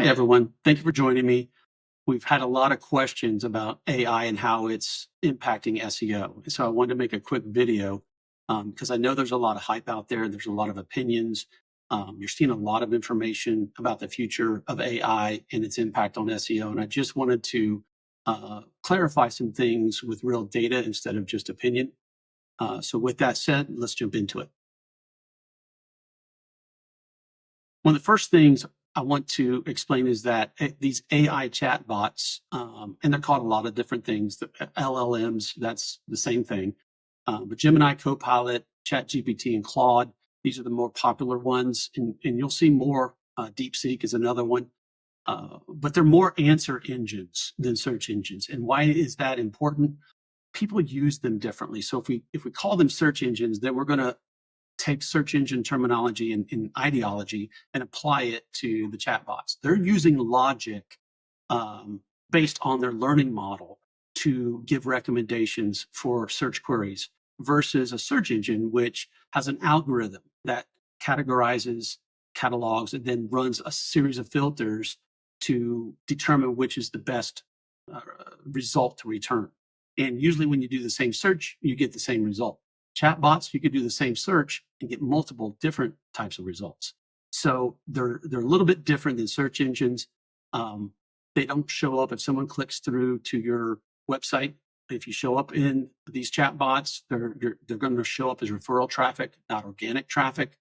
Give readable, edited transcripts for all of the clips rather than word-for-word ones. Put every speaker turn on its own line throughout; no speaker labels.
everyone. Thank you for joining me. We've had a lot of questions about AI and how it's impacting SEO. So I wanted to make a quick video because I know there's a lot of hype out there. There's a lot of opinions. You're seeing a lot of information about the future of AI and its impact on SEO. And I just wanted to clarify some things with real data instead of just opinion. So with that said, let's jump into it. One of the first things I want to explain is that these AI chatbots, and they're called a lot of different things, the LLMs, that's the same thing. But Gemini, Copilot, ChatGPT, and Claude, these are the more popular ones. And you'll see more. DeepSeek is another one. But they're more answer engines than search engines. And why is that important? People use them differently. So if we call them search engines, then we're going to take search engine terminology and ideology and apply it to the chatbots. They're using logic based on their learning model to give recommendations for search queries versus a search engine, which has an algorithm that categorizes, catalogs, and then runs a series of filters to determine which is the best result to return. And usually when you do the same search, you get the same result. Chatbots, you could do the same search and get multiple different types of results. So they're a little bit different than search engines. They don't show up if someone clicks through to your website. If you show up in these chatbots, they're going to show up as referral traffic, not organic traffic.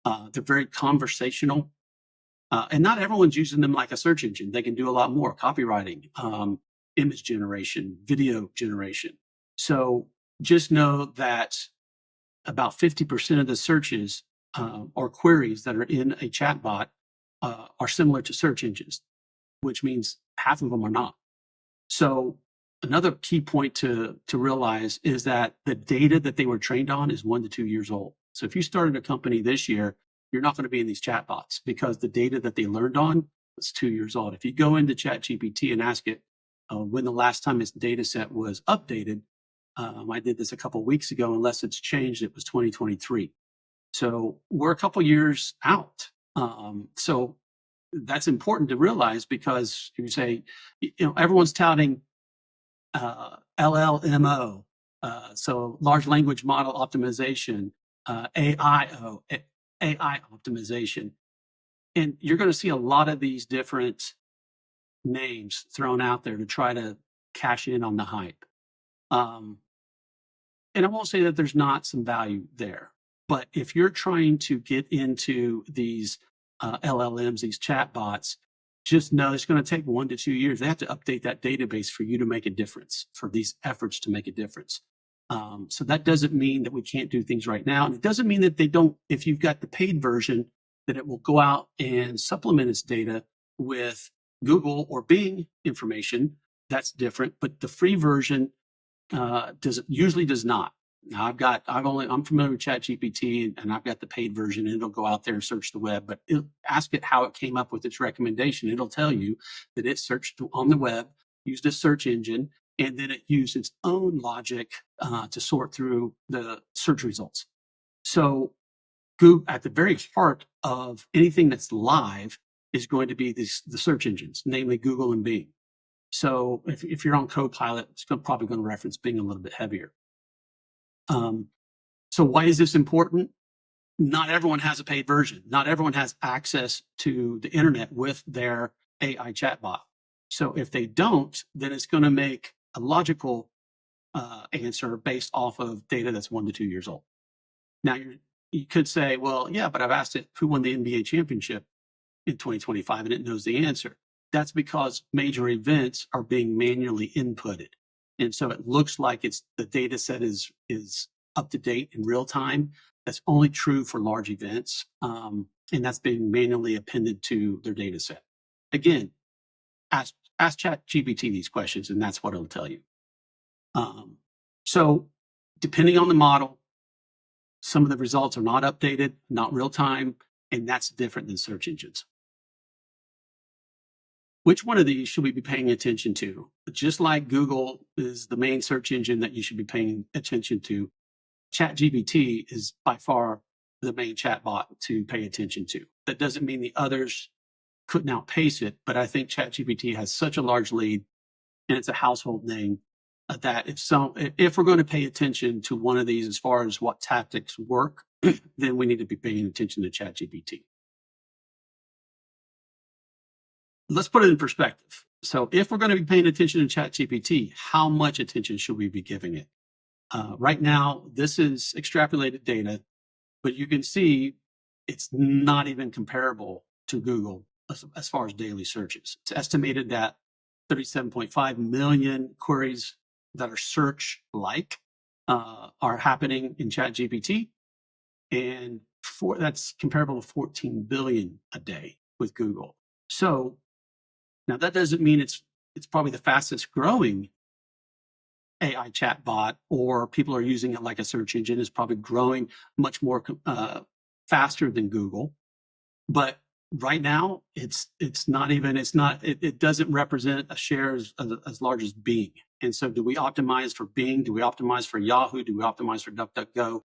They're very conversational. And not everyone's using them like a search engine. They can do a lot more: copywriting, image generation, video generation. So just know that about 50% of the searches or queries that are in a chatbot are similar to search engines, which means half of them are not. So another key point to realize is that the data that they were trained on is 1 to 2 years old. So if you started a company this year, you're not going to be in these chatbots because the data that they learned on is 2 years old. If you go into ChatGPT and ask it when the last time its data set was updated, I did this a couple of weeks ago. Unless it's changed, it was 2023. So we're a couple years out. So that's important to realize, because you say, everyone's touting LLMO, so large language model optimization, AI optimization. And you're going to see a lot of these different names thrown out there to try to cash in on the hype. And I won't say that there's not some value there, but if you're trying to get into these LLMs, these chatbots, just know it's going to take 1 to 2 years. They have to update that database for you to make a difference, for these efforts to make a difference. So that doesn't mean that we can't do things right now. And it doesn't mean that they don't, if you've got the paid version, that it will go out and supplement its data with Google or Bing information. That's different. But the free version usually does not. Now I'm familiar with ChatGPT, and I've got the paid version, and it'll go out there and search the web, but ask it how it came up with its recommendation. It'll tell you that it searched on the web, used a search engine, and then it used its own logic to sort through the search results. So Google, at the very heart of anything that's live, is going to be the search engines, namely Google and Bing. So if you're on Copilot, it's probably going to reference Bing a little bit heavier. So why is this important? Not everyone has a paid version. Not everyone has access to the internet with their AI chatbot. So if they don't, then it's going to make a logical answer based off of data that's 1 to 2 years old. Now you could say, well, yeah, but I've asked it who won the NBA championship in 2025, and it knows the answer. That's because major events are being manually inputted. And so it looks like the data set is up to date in real time. That's only true for large events. And that's being manually appended to their data set. Again, ask ChatGPT these questions, and that's what it'll tell you. So depending on the model, some of the results are not updated, not real time, and that's different than search engines. Which one of these should we be paying attention to? Just like Google is the main search engine that you should be paying attention to, ChatGPT is by far the main chatbot to pay attention to. That doesn't mean the others couldn't outpace it. But I think ChatGPT has such a large lead, and it's a household name, that if we're going to pay attention to one of these as far as what tactics work, then we need to be paying attention to ChatGPT. Let's put it in perspective. So if we're going to be paying attention to ChatGPT, how much attention should we be giving it? Right now, this is extrapolated data, but you can see it's not even comparable to Google as far as daily searches. It's estimated that 37.5 million queries that are search-like are happening in ChatGPT, and that's comparable to 14 billion a day with Google. So now that doesn't mean it's probably the fastest growing AI chatbot, or people are using it like a search engine. Is probably growing much more faster than Google. But right now, it doesn't represent a share as large as Bing. And so, do we optimize for Bing? Do we optimize for Yahoo? Do we optimize for DuckDuckGo?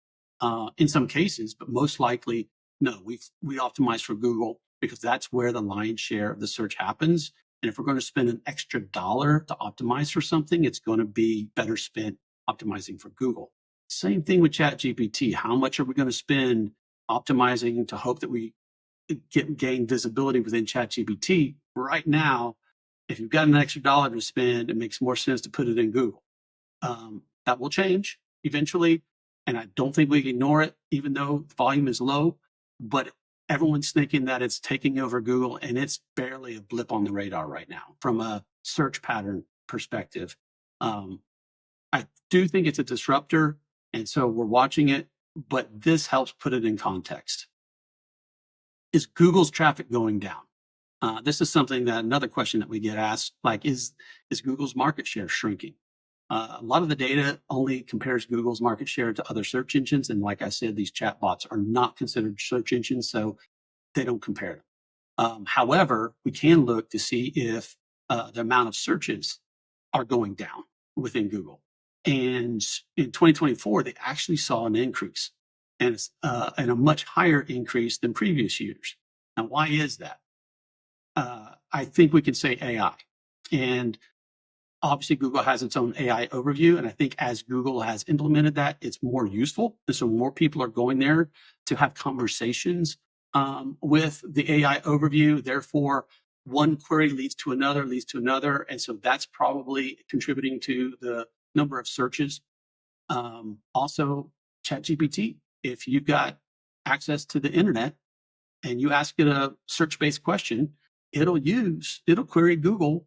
In some cases, but most likely, no. We optimize for Google because that's where the lion's share of the search happens. And if we're going to spend an extra dollar to optimize for something, it's going to be better spent optimizing for Google. Same thing with ChatGPT. How much are we going to spend optimizing to hope that we gain visibility within ChatGPT? Right now, if you've got an extra dollar to spend, it makes more sense to put it in Google. That will change eventually, and I don't think we can ignore it, even though the volume is low. But everyone's thinking that it's taking over Google, and it's barely a blip on the radar right now from a search pattern perspective. I do think it's a disruptor, and so we're watching it, but this helps put it in context. Is Google's traffic going down? This is another question that we get asked, like, is Google's market share shrinking? A lot of the data only compares Google's market share to other search engines. And like I said, these chatbots are not considered search engines, so they don't compare them. However, we can look to see if the amount of searches are going down within Google. And in 2024, they actually saw an increase, and a much higher increase than previous years. Now, why is that? I think we can say AI. And obviously, Google has its own AI overview. And I think as Google has implemented that, it's more useful. And so more people are going there to have conversations with the AI overview. Therefore, one query leads to another. And so that's probably contributing to the number of searches. Also, ChatGPT, if you've got access to the internet and you ask it a search-based question, it'll query Google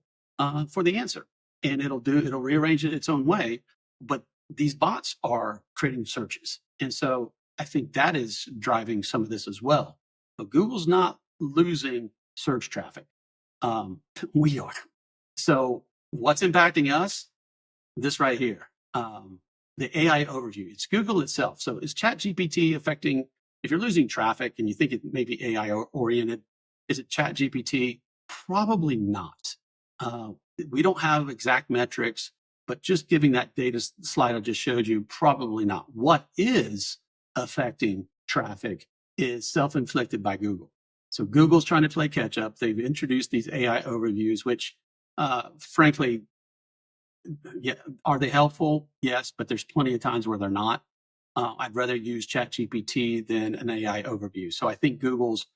for the answer. And it'll rearrange it its own way. But these bots are creating searches. And so I think that is driving some of this as well. But Google's not losing search traffic. We are. So what's impacting us? This right here. The AI overview. It's Google itself. So is ChatGPT affecting, if you're losing traffic and you think it may be AI oriented, is it ChatGPT? Probably not. We don't have exact metrics, but just giving that data slide I just showed you, probably not. What is affecting traffic is self-inflicted by Google. So Google's trying to play catch up. They've introduced these AI overviews, which frankly, yeah, are they helpful? Yes, but there's plenty of times where they're not. I'd rather use ChatGPT than an AI overview. So I think Google's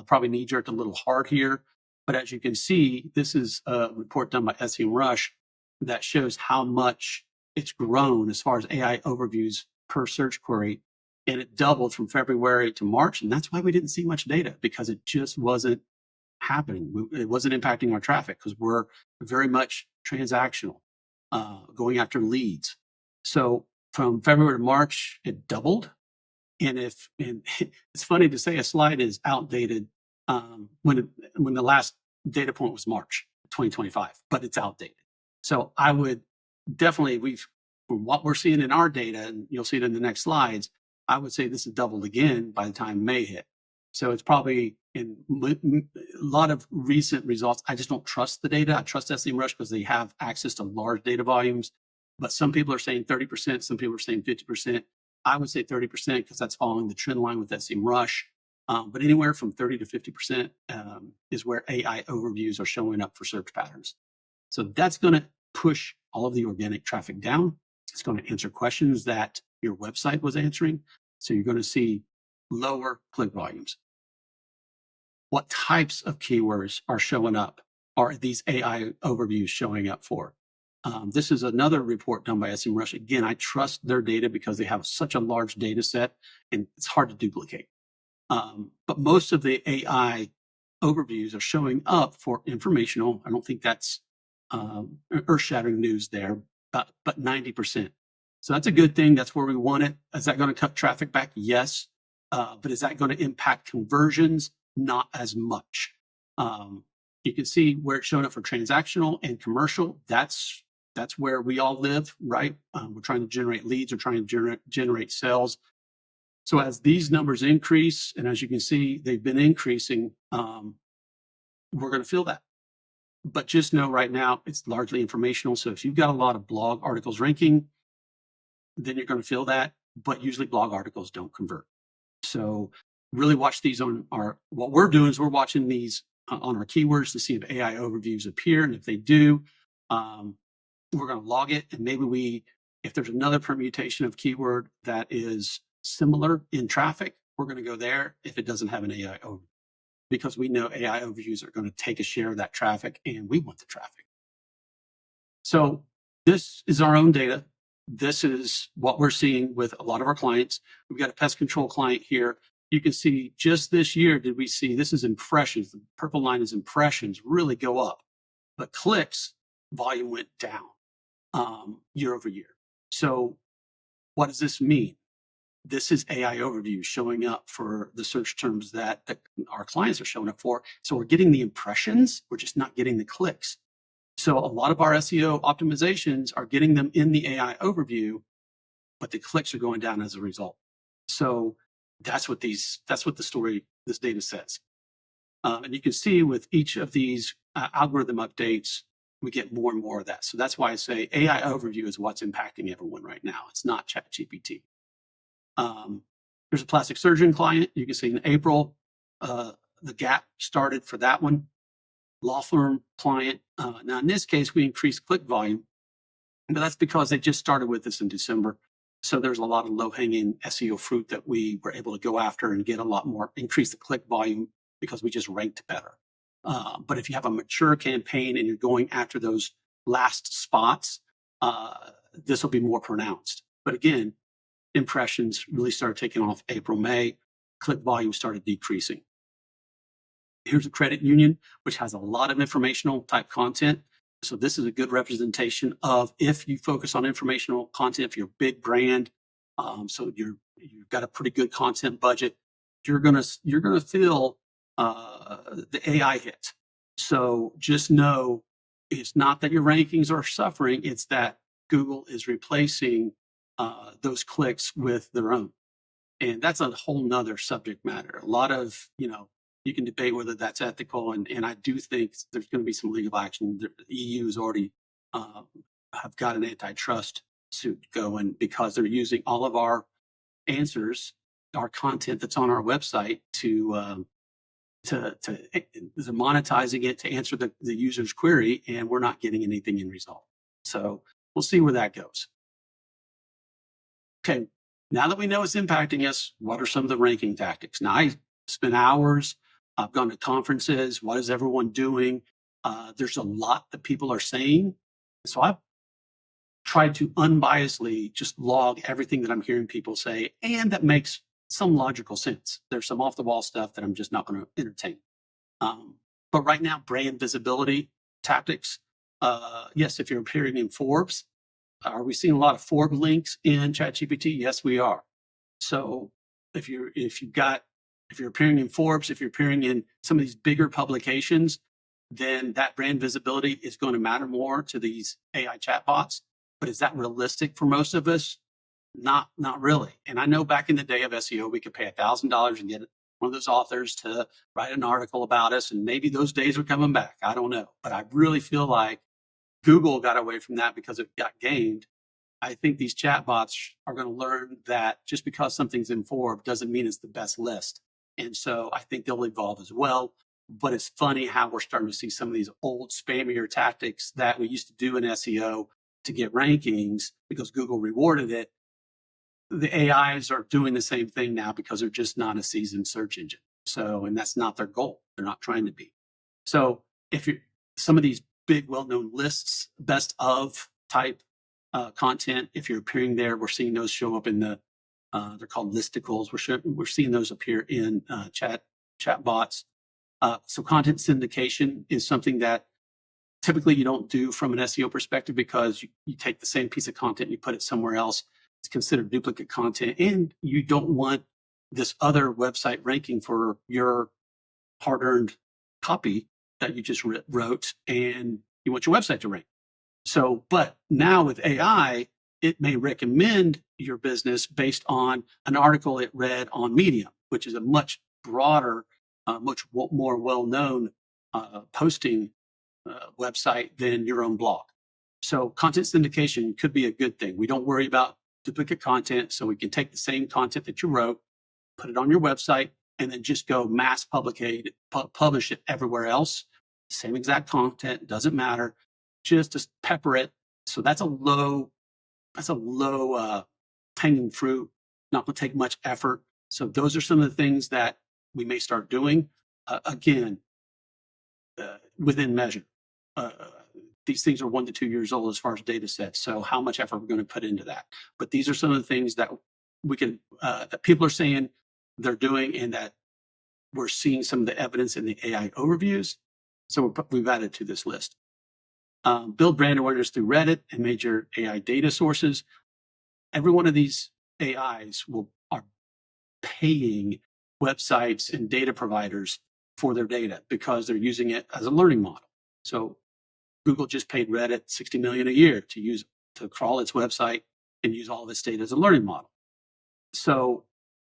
probably knee-jerked a little hard here. But as you can see, this is a report done by SEMrush that shows how much it's grown as far as AI overviews per search query. And it doubled from February to March. And that's why we didn't see much data, because it just wasn't happening. It wasn't impacting our traffic because we're very much transactional, going after leads. So from February to March, it doubled. And it's funny to say a slide is outdated when the last data point was March 2025, but it's outdated. So I would definitely, from what we're seeing in our data, and you'll see it in the next slides, I would say this is doubled again by the time May hit. So it's probably in a lot of recent results. I just don't trust the data. I trust SEMrush because they have access to large data volumes. But some people are saying 30%, some people are saying 50%. I would say 30% because that's following the trend line with SEMrush. But anywhere from 30 to 50% is where AI overviews are showing up for search patterns. So that's going to push all of the organic traffic down. It's going to answer questions that your website was answering. So you're going to see lower click volumes. What types of keywords are showing up? Are these AI overviews showing up for? This is another report done by SEMrush. Again, I trust their data because they have such a large data set and it's hard to duplicate. But most of the AI overviews are showing up for informational. I don't think that's earth-shattering news there, but 90%. So that's a good thing. That's where we want it. Is that going to cut traffic back? Yes. But is that going to impact conversions? Not as much. You can see where it's showing up for transactional and commercial. That's where we all live, right? We're trying to generate leads. We're trying to generate sales. So as these numbers increase, and as you can see, they've been increasing, we're going to feel that. But just know right now, it's largely informational. So if you've got a lot of blog articles ranking, then you're going to feel that. But usually blog articles don't convert. So really watch these on what we're doing is we're watching these on our keywords to see if AI overviews appear. And if they do, we're going to log it. And maybe if there's another permutation of keyword that is similar in traffic, we're going to go there if it doesn't have an AI overview, because we know AI overviews are going to take a share of that traffic and we want the traffic. So this is our own data. This is what we're seeing with a lot of our clients. We've got a pest control client here. You can see just this year, did we see, this is impressions. The purple line is impressions really go up, but clicks volume went down year over year. So what does this mean? This is AI overview showing up for the search terms that our clients are showing up for. So we're getting the impressions, we're just not getting the clicks. So a lot of our SEO optimizations are getting them in the AI overview, but the clicks are going down as a result. So that's what the story, this data says. And you can see with each of these algorithm updates, we get more and more of that. So that's why I say AI overview is what's impacting everyone right now. It's not ChatGPT. There's a plastic surgeon client. You can see in April, the gap started for that one. Law firm client. Now, in this case, we increased click volume, but that's because they just started with this in December. So there's a lot of low-hanging SEO fruit that we were able to go after and get a lot more, increase the click volume because we just ranked better. But if you have a mature campaign and you're going after those last spots, this will be more pronounced. But again, impressions really started taking off April, May. Click volume started decreasing. Here's a credit union, which has a lot of informational type content. So this is a good representation of if you focus on informational content, if you're a big brand, so you've got a pretty good content budget, you're gonna feel the AI hit. So just know it's not that your rankings are suffering; it's that Google is replacing those clicks with their own, and that's a whole nother subject matter. A lot of you can debate whether that's ethical, and I do think there's going to be some legal action. The EU has already have got an antitrust suit going because they're using all of our answers, our content that's on our website to monetizing it to answer the user's query, and we're not getting anything in result. So we'll see where that goes. Okay, now that we know it's impacting us, what are some of the ranking tactics? Now, I spent hours. I've gone to conferences. What is everyone doing? There's a lot that people are saying. So I've tried to unbiasedly just log everything that I'm hearing people say, and that makes some logical sense. There's some off the wall stuff that I'm just not going to entertain. But right now, brand visibility tactics. Yes, if you're appearing in Forbes, are we seeing a lot of Forbes links in ChatGPT? Yes, we are. So if you're appearing in Forbes, if you're appearing in some of these bigger publications, then that brand visibility is going to matter more to these AI chatbots. But is that realistic for most of us? Not really. And I know back in the day of SEO, we could pay $1,000 and get one of those authors to write an article about us, and maybe those days are coming back. I don't know. But I really feel like Google got away from that because it got gamed. I think these chatbots are going to learn that just because something's in Forbes doesn't mean it's the best list. And so I think they'll evolve as well. But it's funny how we're starting to see some of these old spammier tactics that we used to do in SEO to get rankings because Google rewarded it. The AIs are doing the same thing now because they're just not a seasoned search engine. So, and that's not their goal. They're not trying to be. So, if you're some of these big, well-known lists, best of type content, if you're appearing there, we're seeing those show up in the. They're called listicles. We're seeing those appear in chat bots. So, content syndication is something that typically you don't do from an SEO perspective because you take the same piece of content and you put it somewhere else. It's considered duplicate content, and you don't want this other website ranking for your hard-earned copy that you just wrote, and you want your website to rank. So, but now with AI, it may recommend your business based on an article it read on Medium, which is a much broader, much more well-known posting website than your own blog. So content syndication could be a good thing. We don't worry about duplicate content. So we can take the same content that you wrote, put it on your website, and then just go mass publish it everywhere else. Same exact content, doesn't matter. Just to pepper it. So that's a low hanging fruit, not going to take much effort. So those are some of the things that we may start doing. Again, within measure. These things are 1 to 2 years old as far as data sets. So how much effort we're going to put into that. But these are some of the things that we can that people are saying they're doing, and that we're seeing some of the evidence in the AI overviews. So we've added to this list. Build brand awareness through Reddit and major AI data sources. Every one of these AIs are paying websites and data providers for their data because they're using it as a learning model. So Google just paid Reddit $60 million a year to crawl its website and use all of its data as a learning model. So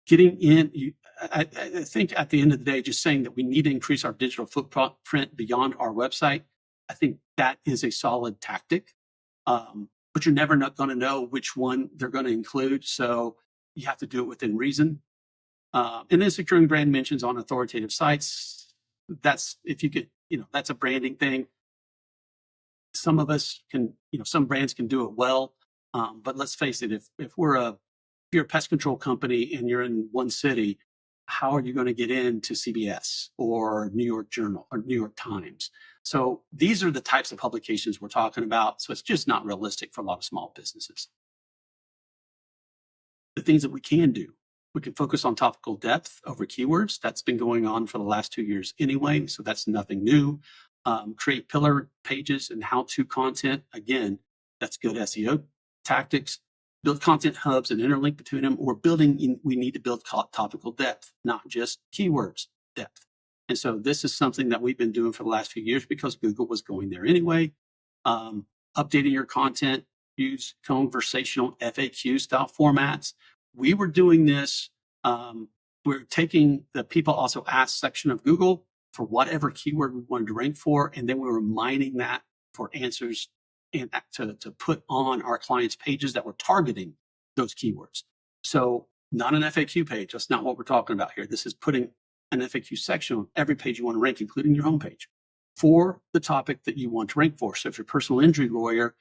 getting in, I think at the end of the day, just saying that we need to increase our digital footprint beyond our website, I think that is a solid tactic. But you're never not going to know which one they're going to include. So you have to do it within reason. And then securing brand mentions on authoritative sites. That's if you get, that's a branding thing. Some of us can, some brands can do it well. But let's face it, if you're a pest control company and you're in one city, how are you going to get into CBS or New York Journal or New York Times? So these are the types of publications we're talking about. So it's just not realistic for a lot of small businesses. The things that we can do, we can focus on topical depth over keywords. That's been going on for the last 2 years anyway, so that's nothing new. Create pillar pages and how-to content. Again, that's good SEO tactics. Build content hubs and interlink between them. We need to build topical depth, not just keywords depth. And so this is something that we've been doing for the last few years because Google was going there anyway. Updating your content, use conversational FAQ style formats. We were doing this. We're taking the people also ask section of Google for whatever keyword we wanted to rank for, and then we were mining that for answers and to put on our clients' pages that were targeting those keywords. So not an FAQ page. That's not what we're talking about here. This is putting an FAQ section on every page you want to rank, including your homepage, for the topic that you want to rank for. So if you're a personal injury lawyer,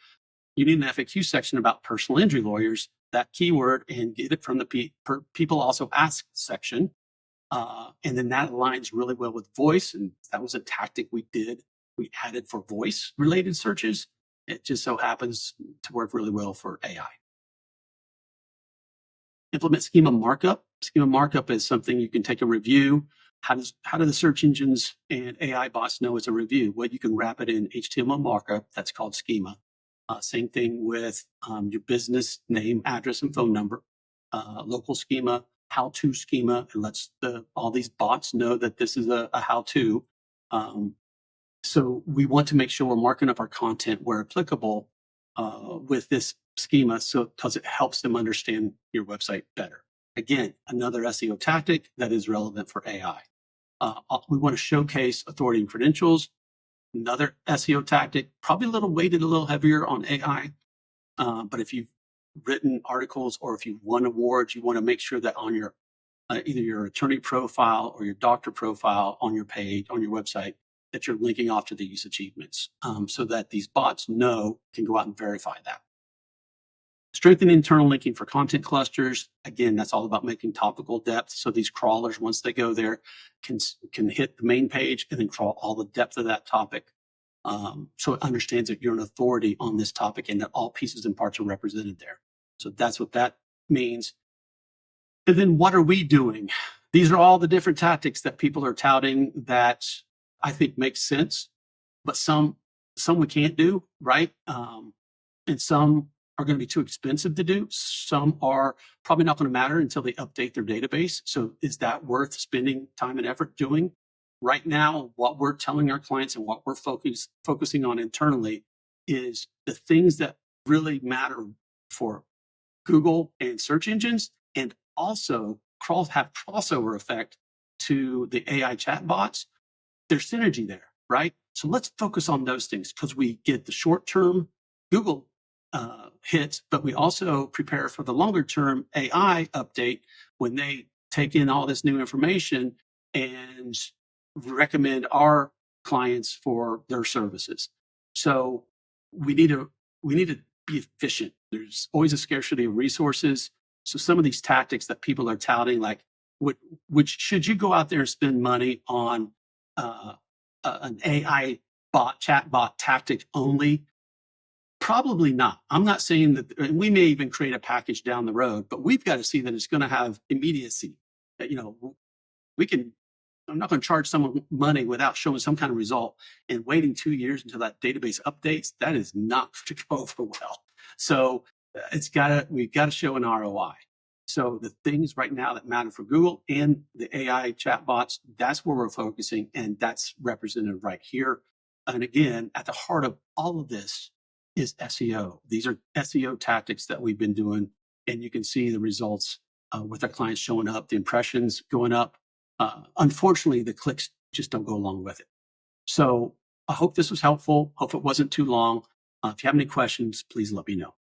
you need an FAQ section about personal injury lawyers, that keyword, and get it from the people also ask section. And then that aligns really well with voice. And that was a tactic we added for voice related searches. It just so happens to work really well for AI. Implement schema markup. Schema markup is something you can take a review. How do the search engines and AI bots know it's a review? Well, you can wrap it in HTML markup. That's called schema. Same thing with your business name, address, and phone number. Local schema, how-to schema. It lets all these bots know that this is a how-to. So we want to make sure we're marking up our content where applicable with this schema, because it helps them understand your website better. Again, another SEO tactic that is relevant for AI. We want to showcase authority and credentials. Another SEO tactic, probably weighted a little heavier on AI. But if you've written articles or if you've won awards, you want to make sure that on your either your attorney profile or your doctor profile on your page, on your website, that you're linking off to these achievements, so that these bots can go out and verify that. Strengthening internal linking for content clusters. Again, that's all about making topical depth. So these crawlers, once they go there, can hit the main page and then crawl all the depth of that topic. So it understands that you're an authority on this topic and that all pieces and parts are represented there. So that's what that means. And then what are we doing? These are all the different tactics that people are touting that I think makes sense, but some we can't do, right? And some are going to be too expensive to do. Some are probably not going to matter until they update their database. So is that worth spending time and effort doing? Right now, what we're telling our clients and what we're focusing on internally is the things that really matter for Google and search engines, and also have crossover effect to the AI chatbots. There's synergy there, right? So let's focus on those things because we get the short-term Google hits, but we also prepare for the longer-term AI update when they take in all this new information and recommend our clients for their services. So we need to be efficient. There's always a scarcity of resources. So some of these tactics that people are touting, like which should you go out there and spend money on an AI chatbot tactic only? Probably not. I'm not saying that, and we may even create a package down the road, but we've got to see that it's going to have immediacy. That, I'm not going to charge someone money without showing some kind of result, and waiting 2 years until that database updates. That is not going to go over well. So we've got to show an ROI. So the things right now that matter for Google and the AI chatbots, that's where we're focusing, and that's represented right here. And again, at the heart of all of this is SEO. These are SEO tactics that we've been doing, and you can see the results with our clients showing up, the impressions going up. Unfortunately, the clicks just don't go along with it. So I hope this was helpful. Hope it wasn't too long. If you have any questions, please let me know.